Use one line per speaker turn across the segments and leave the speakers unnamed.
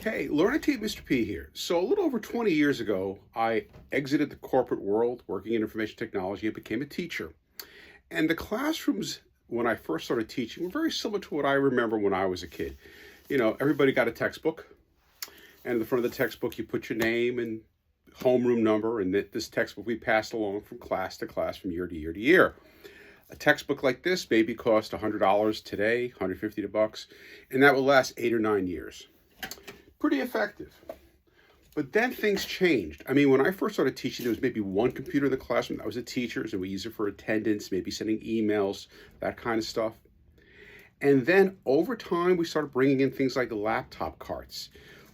Hey, Learning Team Mr. P here. So, a little over 20 years ago, I exited the corporate world working in information technology and became a teacher. And the classrooms, when I first started teaching, were very similar to what I remember when I was a kid. Everybody got a textbook, and in the front of the textbook, you put your name and homeroom number, and this textbook we passed along from class to class, from year to year to year. A textbook like this maybe cost $100 today, $150, and that will last 8 or 9 years. Pretty effective. But then things changed. I mean, when I first started teaching, there was maybe one computer in the classroom. That was the teacher's, and we used it for attendance, maybe sending emails, that kind of stuff. And then over time, we started bringing in things like laptop carts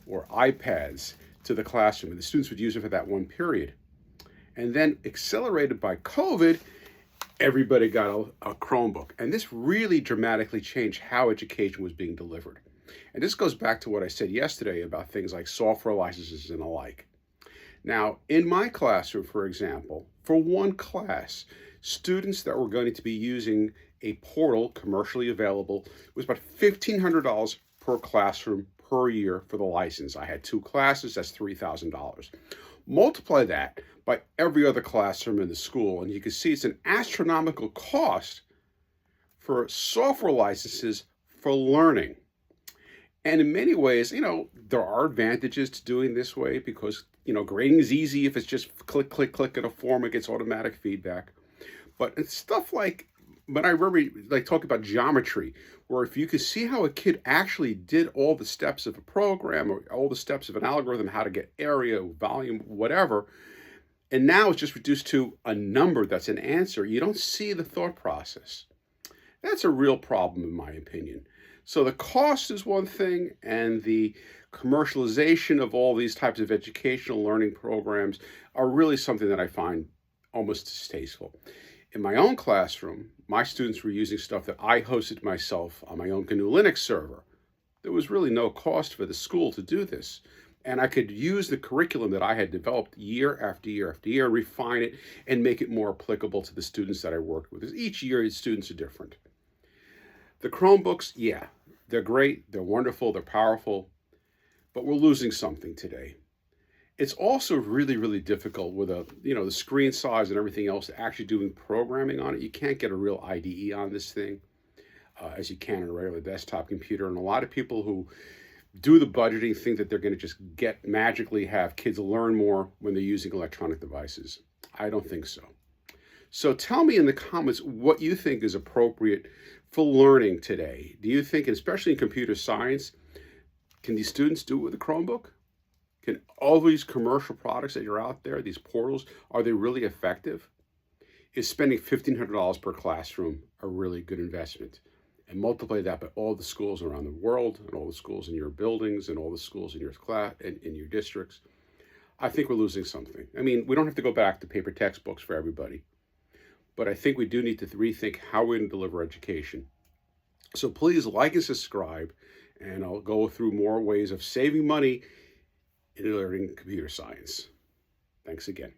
or iPads to the classroom, and the students would use it for that one period. And then, accelerated by COVID, everybody got a Chromebook. And this really dramatically changed how education was being delivered. And this goes back to what I said yesterday about things like software licenses and the like. Now, in my classroom, for example, for one class, students that were going to be using a portal commercially available was about $1,500 per classroom per year for the license. I had 2 classes, that's $3,000. Multiply that by every other classroom in the school, and you can see it's an astronomical cost for software licenses for learning. And in many ways, there are advantages to doing this way because, grading is easy. If it's just click, click, click in a form, it gets automatic feedback. But it's stuff like, when I remember talking about geometry, where if you could see how a kid actually did all the steps of a program or all the steps of an algorithm, how to get area, volume, whatever, and now it's just reduced to a number that's an answer, you don't see the thought process. That's a real problem, in my opinion. So the cost is one thing, and the commercialization of all these types of educational learning programs are really something that I find almost distasteful. In my own classroom, my students were using stuff that I hosted myself on my own GNU Linux server. There was really no cost for the school to do this. And I could use the curriculum that I had developed year after year after year, refine it, and make it more applicable to the students that I worked with. Because each year, the students are different. The Chromebooks, yeah, they're great, they're wonderful, they're powerful, but we're losing something today. It's also really, really difficult with the screen size and everything else, actually doing programming on it. You can't get a real IDE on this thing as you can on a regular desktop computer. And a lot of people who do the budgeting think that they're going to just magically have kids learn more when they're using electronic devices. I don't think so. So tell me in the comments what you think is appropriate for learning today. Do you think, especially in computer science, can these students do it with a Chromebook? Can all these commercial products that are out there, these portals, are they really effective? Is spending $1,500 per classroom a really good investment? And multiply that by all the schools around the world, and all the schools in your buildings, and all the schools in your class, in your districts. I think we're losing something. I mean, we don't have to go back to paper textbooks for everybody. But I think we do need to rethink how we're going to deliver education. So please like and subscribe, and I'll go through more ways of saving money in learning computer science. Thanks again.